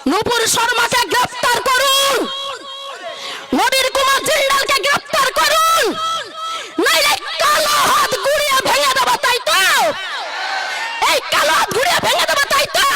নূপুর শর্মাকে গ্রেফতার করুন, নবীর কুমার জিন্দালকে গ্রেফতার করুন, নাইলে কালো হাত ঘুরিয়ে ভেঙে দেবো, তাই তো? এই কালো হাত ঘুরিয়ে ভেঙে দেবো, তাই তো?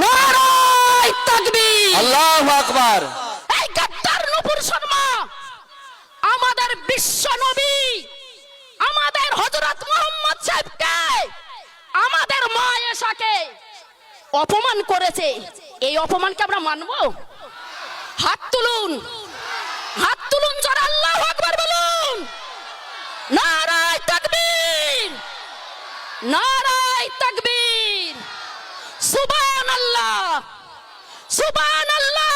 নারায়ে তাকবীর, আল্লাহু আকবার। এই গাদ্দার নূপুর শর্মা আমাদের বিশ্ব নবী, আমাদের হযরত মুহাম্মদ সাহেবকে, আমাদের মা আয়েশাকে অপমান করেছে। এই অপমানকে আমরা মানব? হাত তুলুন, হাত তুলুন, জোরে আল্লাহু আকবার বলুন। নারায়ে তাকবীর, নারায়ে তাকবীর, সুবহানাল্লাহ, সুবহানাল্লাহ।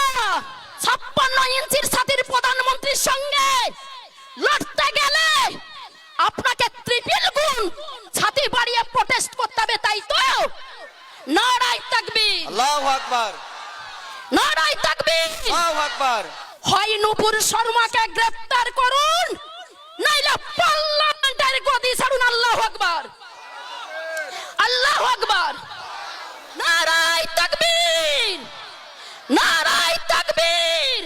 56 ইঞ্চির ছাতির প্রধানমন্ত্রীর সঙ্গে লড়তে গেলে আপনাকে ট্রিপল গুণ ছাতি বাড়িয়ে প্রোটেস্ট করতে হবে, তাই তো? নারায়ে তাকবীর, আল্লাহু আকবার, নারায়ে তাকবীর। আল্লাহু আকবার। হয় নূপুর শর্মাকে গ্রেফতার করুন, নাইলে পার্লামেন্টের গদি ছাড়ুন। আল্লাহু আকবার, আল্লাহু আকবার, নারায়ে তাকবীর, নারায়ে তাকবীর।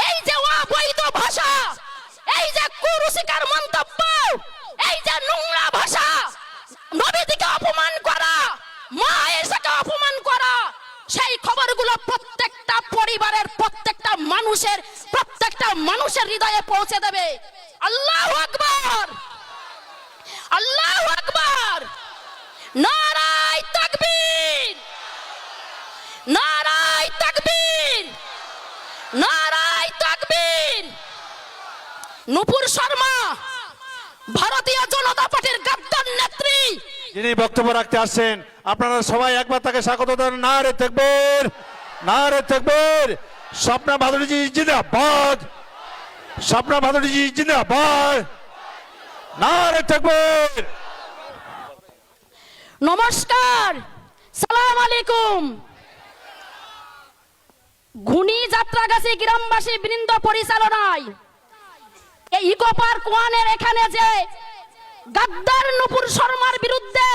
এই যে অবৈধ ভাষা, এই যে কুরুচিকর মন্তব্য, এই যে নোংরা ভাষা, নবীকে অপমান করা, মা আয়েশাকে অপমান করা, সেই খবরগুলো প্রত্যেকটা পরিবারের, প্রত্যেকটা মানুষের হৃদয়ে পৌঁছে দেবে। আল্লাহু আকবার, আল্লাহু আকবার, নারায়ে তাকবীর, নারায়ে তাকবীর, নারায়ে তাকবীর। নূপুর শর্মা ভারতীয় জনতা পার্টির গাদ্দার নেত্রী, যিনি বক্তব্য রাখতে আসছেন, আপনারা সবাই একবার তাকে স্বাগত দেন। নারে তাকবীর, নারে তাকবীর। স্বপ্না ভাদুড়িজি জিন্দাবাদ, স্বপ্না ভাদুড়িজি জিন্দাবাদ, নারে তাকবীর। নমস্কার, সালাম আলাইকুম। ঘুনি যাত্রাগাছি গ্রামবাসী বৃন্দ পরিচালনায় এই ইকো পার্ক ওয়ানের এখানে যে গাদ্দার নূপুর শর্মার বিরুদ্ধে,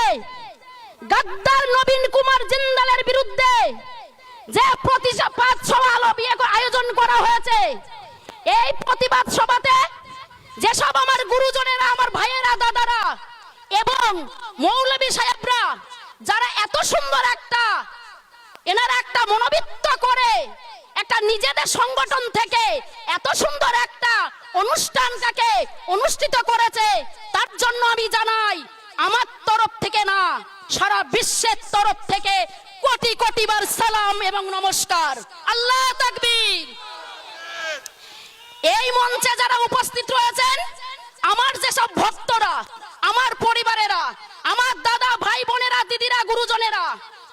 গাদ্দার নবীন কুমার জিন্দালের বিরুদ্ধে যে প্রতিবাদ সভা আয়োজন করা হয়েছে, এই প্রতিবাদ সভাতে যেসব আমার গুরুজনেরা, আমার ভাইয়েরা, দাদারা এবং মৌলবী সাহেবরা, যারা এত সুন্দর এনারা একটা মনোবৃত্ত করে একটা নিজেদের সংগঠন থেকে এত সুন্দর একটা অনুষ্ঠানটাকে অনুষ্ঠিত করেছে, তার জন্য আমি জানাই আমার তরফ থেকে না, সারা বিশ্বের তরফ থেকে কোটি কোটি বার সালাম এবং নমস্কার। আল্লাহ তাকবীর। এই মঞ্চে যারা উপস্থিত রয়েছেন, আমার যেসব ভক্তরা, আমার পরিবারেরা, আমার দাদা, ভাই বোনেরা, দিদিরা, গুরুজনেরা,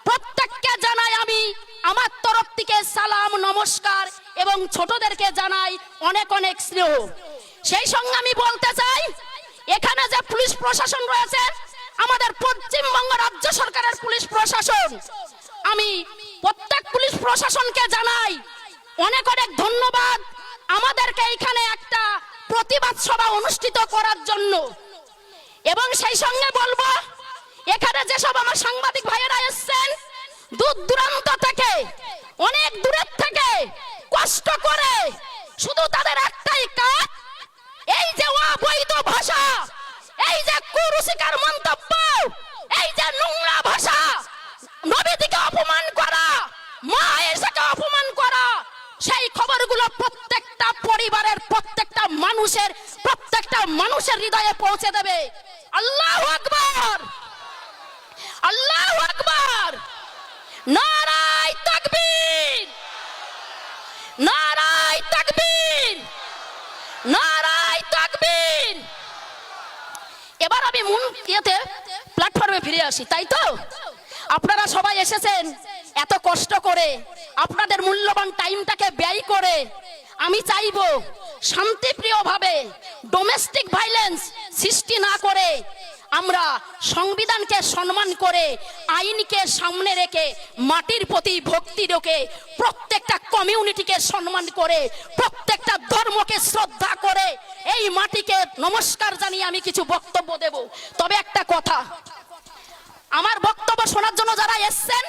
প্রত্যেককে জানাই আমি আমার তরফ থেকে সালাম, নমস্কার এবং ছোটদেরকে জানাই অনেক অনেক স্নেহ। সেই সঙ্গে আমি বলতে চাই, এখানে যে পুলিশ প্রশাসন রয়েছে, আমাদের পশ্চিমবঙ্গ রাজ্য সরকারের পুলিশ প্রশাসন, আমি প্রত্যেক পুলিশ প্রশাসনকে জানাই অনেক অনেক ধন্যবাদ আমাদেরকে এখানে একটা প্রতিবাদ সভা অনুষ্ঠিত করার জন্য। এবং সেই সঙ্গে বলবো, এখানে যেসব আমার সাংবাদিক ভাইয়েরা এসেছেন দূর দূরান্ত থেকে, অনেক দূরের থেকে কষ্ট করে, শুধু তাদের একটাই কাজ, এই যে অবৈধ ভাষা, এই যে কুরুচিকর মন্তব্য, এই যে নোংরা ভাষা, নবীকে অপমান করা, মা আয়েশাকে অপমান করা, সেই খবরগুলো প্রত্যেকটা পরিবারের, প্রত্যেকটা মানুষের হৃদয়ে পৌঁছে দেবে। আল্লাহু আকবার, আল্লাহু আকবার, নারায়ে তাকবীর, নারায়ে তাকবীর, নারায়ে তাকবীর। এবার আমি প্ল্যাটফর্মে ফিরে আসি, তাই তো? আপনারা সবাই এসেছেন এত কষ্ট করে, আপনাদের মূল্যবান টাইমটাকে ব্যয় করে। আমি চাইবো শান্তিপ্রিয়ভাবে, ডোমেস্টিক ভাইলেন্স সৃষ্টি না করে, আমরা সংবিধানকে সম্মান করে, আইনকে সামনে রেখে, মাটির প্রতি ভক্তি রেখে, প্রত্যেকটা কমিউনিটিকে সম্মান করে, প্রত্যেকটা ধর্মকে শ্রদ্ধা করে এই মাটিকে নমস্কার জানিয়ে আমি কিছু বক্তব্য দেব। তবে একটা কথা, আমার বক্তব্য শোনার জন্য যারা এসেছেন,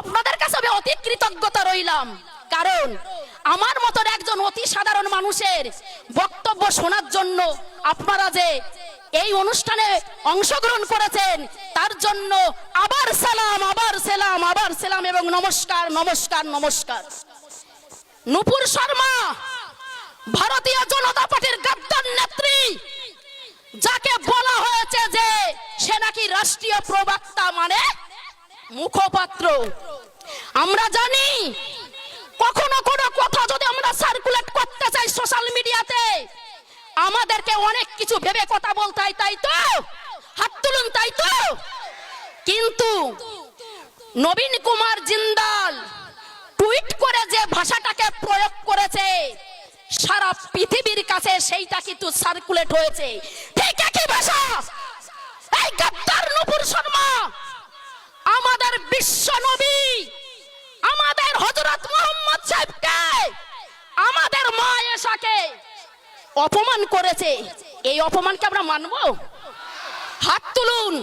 আপনাদের কাছে আমি অতি কৃতজ্ঞতা রইলাম, কারণ আমার মতন একজন অতি সাধারণ মানুষের বক্তব্য শোনার জন্য আপনারা যে এই অনুষ্ঠানে অংশগ্রহণ করেছেন তার জন্য আবার সালাম, আবার সালাম, আবার সালাম এবং নমস্কার, নমস্কার, নমস্কার। নূপুর শর্মা ভারতীয় জনতা পার্টির গাদ্দার নেত্রী, যাকে বলা হয়েছে যে সে নাকি রাষ্ট্রীয় প্রবক্তা মানে মুখপাত্র। আমরা জানি কখনো কোনো কথা যদি আমরা সার্কুলেট করতে চাই সোশ্যাল মিডিয়াতে, আমাদেরকে অনেক কিছু ভেবে কথা বলতে হয়, তাই তো? হাত তুলুন, তাই তো? কিন্তু নবীন কুমার জিন্দাল টুইট করে যে ভাষাটাকে প্রয়োগ করেছে সারা পৃথিবীর কাছে সেইটা কিন্তু সার্কুলেট হয়েছে। ঠিক একই ভাষা এই গাদ্দার নূপুর শর্মা আমাদের বিশ্ব নবী, আমাদের হযরত মুহাম্মদ সাহেবকে, আমাদের মা আয়েশাকে অপমান করেছে। এই অপমানকে আমরা মানবো? হাত তুলুন,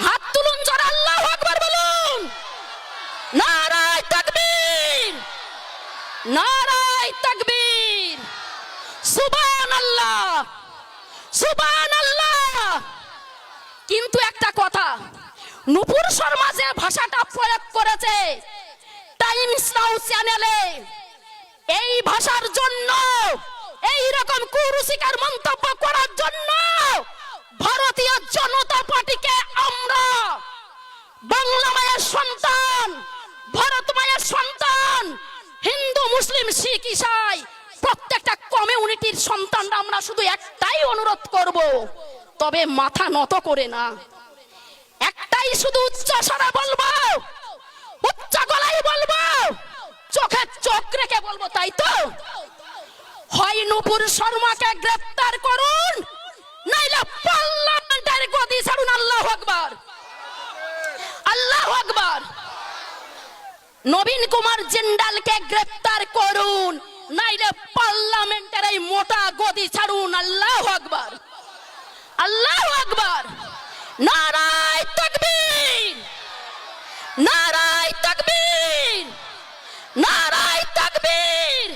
হাত তুলুন, যারা আল্লাহু আকবার বলুন। নারায়ে তাকবীর, নারায়ে তাকবীর, সুবহানাল্লাহ, সুবহানাল্লাহ। কিন্তু একটা কথা, নূপুর শর্মা যে ভাষাটা প্রয়োগ করেছে টাইমস নাও চ্যানেলে, এই ভাষার জন্য, এই রকম কুরুচিকর মন্তব্য করার জন্য ভারতীয় জনতা পার্টিকে আমরা বাংলা মায়ের সন্তান, ভারত মায়ের সন্তান, হিন্দু, মুসলিম, শিখ, ইসাই প্রত্যেকটা কমিউনিটির সন্তানরা আমরা শুধু একটাই অনুরোধ করব, তবে মাথা নত করে না। একটাই শুধু উচ্চ স্বরে বলবো, উচ্চ গলায় বলবো, চোখে চোখ রেখে বলবো, তাই তো? হয় নূপুর শর্মাকে গ্রেফতার করুন, নাইলে পার্লামেন্টের গদি ছাড়ুন। আল্লাহু আকবার, আল্লাহু আকবার। নবীন কুমার জিন্দালকে গ্রেফতার করুন, নাইলে পার্লামেন্টের এই মোটা গদি ছাড়ুন। আল্লাহু আকবার, আল্লাহু আকবার। নারায়ে তাকবীর, নারায়ে তাকবীর, নারায়ে তাকবীর।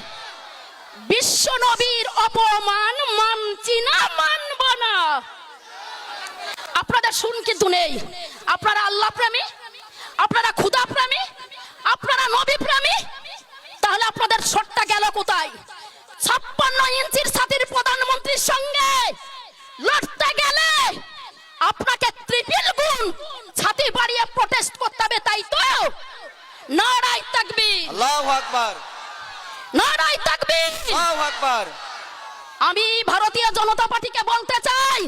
বিশ্ব নবীর অপমান মানছি না, মানব না। আপনাদের শুন কিন্তু নেই, আপনারা আল্লাহ প্রেমী, আপনারা খুদা প্রেমী, আপনারা নবী প্রেমী, তাহলে আপনাদের শটটা গেল কোথায়? 56 ইঞ্চির ছাতির প্রধানমন্ত্রীর সঙ্গে লড়তে গেলে আপনাকে ট্রিপল গুণ ছাতি বাড়িয়ে প্রটেস্ট করতে হবে, তাই তো? নারায়ে তাকবীর, আল্লাহু আকবার, নারায়ে তাকবীর, আল্লাহু আকবার। আমি ভারতীয় জনতা পার্টিকে বলতে চাই,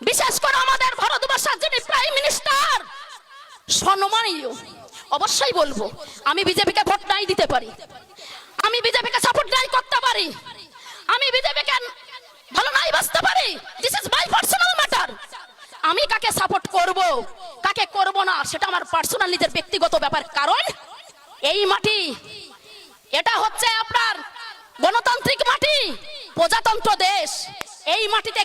বিশেষ করে আমাদের ভারতবর্ষের যিনি প্রাইম মিনিস্টার, সম্মানীয়, অবশ্যই বলবো, আমি বিজেপিকে ভোট নাই দিতে পারি, আমি বিজেপিকে সাপোর্ট নাই করতে পারি, আমি বিজেপিকে ভালো নাই বাসতে পারি, this is my personal matter. আমি কাকে সাপোর্ট করব, কাকে করব না, সেটা আমার পার্সোনাল নিজের ব্যক্তিগত ব্যাপার। কারণ এই মাটি, এটা হচ্ছে আপনার গণতান্ত্রিক মাটি, প্রজাতন্ত্র দেশ। এই মাটিতে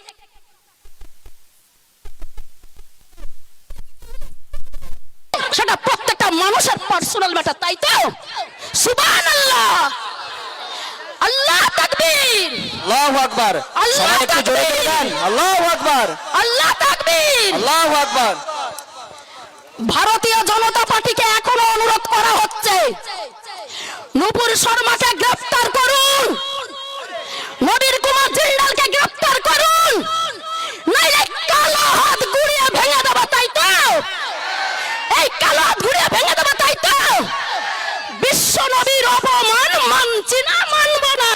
সেটা প্রত্যেকটা মানুষের পার্সোনাল ম্যাটার, তাই তো? সুবহানাল্লাহ, আল্লাহ তাকবীর, আল্লাহু আকবার। আল্লাহ সবাই একটু জোরে করে দেন, আল্লাহু আকবার, আল্লাহ তাকবীর। আল্লাহু আকবার। ভারতীয় জনতা পার্টিকে এখনো অনুরোধ করা হচ্ছে, নূপুর শর্মাকে গ্রেফতার করুন, নবীন কুমার জিন্দালকে গ্রেফতার করুন, নাইলে কালো হাত গুড়িয়ে ভেঙে দেব, তাই তো? এই কালো হাত গুড়িয়ে ভেঙে দেব, তাই তো? বিশ্ব নবীর অপমান মানছি না, মানব না।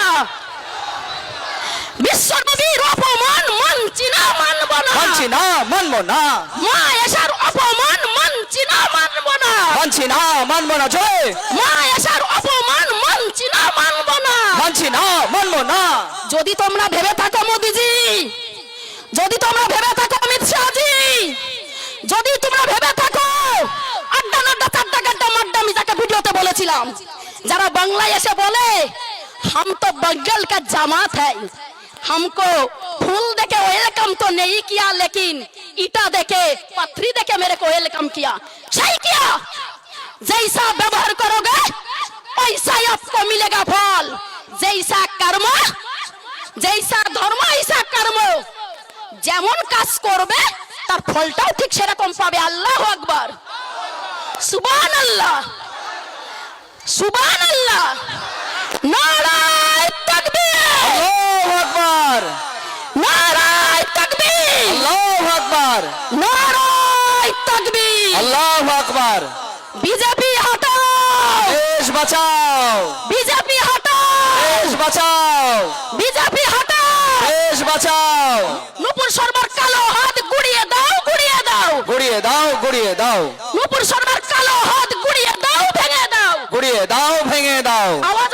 বিশ্ব নবীর অপমান মানছি না, মানব না। মানছি না, মানবো না, মা আয়েশার অপমান মানছি না, মানব না। মানছি না, মানবো না, জয়। মা আয়েশার অপমান মানছি না, মানব না। মানছি না, মানবো না। যদি তোমরা ভেবে থাকো মোদিজি, যদি তোমরা ভেবে থাকো অমিত শাহজি, যদি তোমরা ভেবে থাকো আড্ডা নাড্ডা চাড্ডা গাড্ডা মাড্ডা, আমি যাকে ভিডিওতে বলেছিলাম, যারা বাংলায় এসে বলে हम तो बंगाल का जमात है, हमको फूल देके वेलकम तो नहीं किया, लेकिन ईटा देके पत्थरी देके मेरे को वेलकम किया। सही किया, जैसा व्यवहार करोगे वैसा ही आपको मिलेगा फल जैसा कर्म जैसा धर्म ऐसा कर्म যেমন কাজ করবে তার ফলটাও ঠিক সেরকম পাবে আল্লাহু আকবার সুবহানাল্লাহ সুবহানাল্লাহ নারায়ে তাকবীর আল্লাহু আকবার নারায়ে তাকবীর আল্লাহু আকবার নারায়ে তাকবীর আল্লাহু আকবার বিজেপি হটাও দেশ বাঁচাও বিজেপি হটাও দেশ বাঁচাও বিজেপি হটাও দেশ বাঁচাও নূপুর শর্মার কালো হাত গুড়িয়ে দাও গুড়িয়ে দাও গুড়িয়ে দাও গুড়িয়ে দাও নূপুর শর্মার কালো হাত গুড়িয়ে দাও ভেঙে দাও গুড়িয়ে দাও ভেঙে দাও আওয়াজ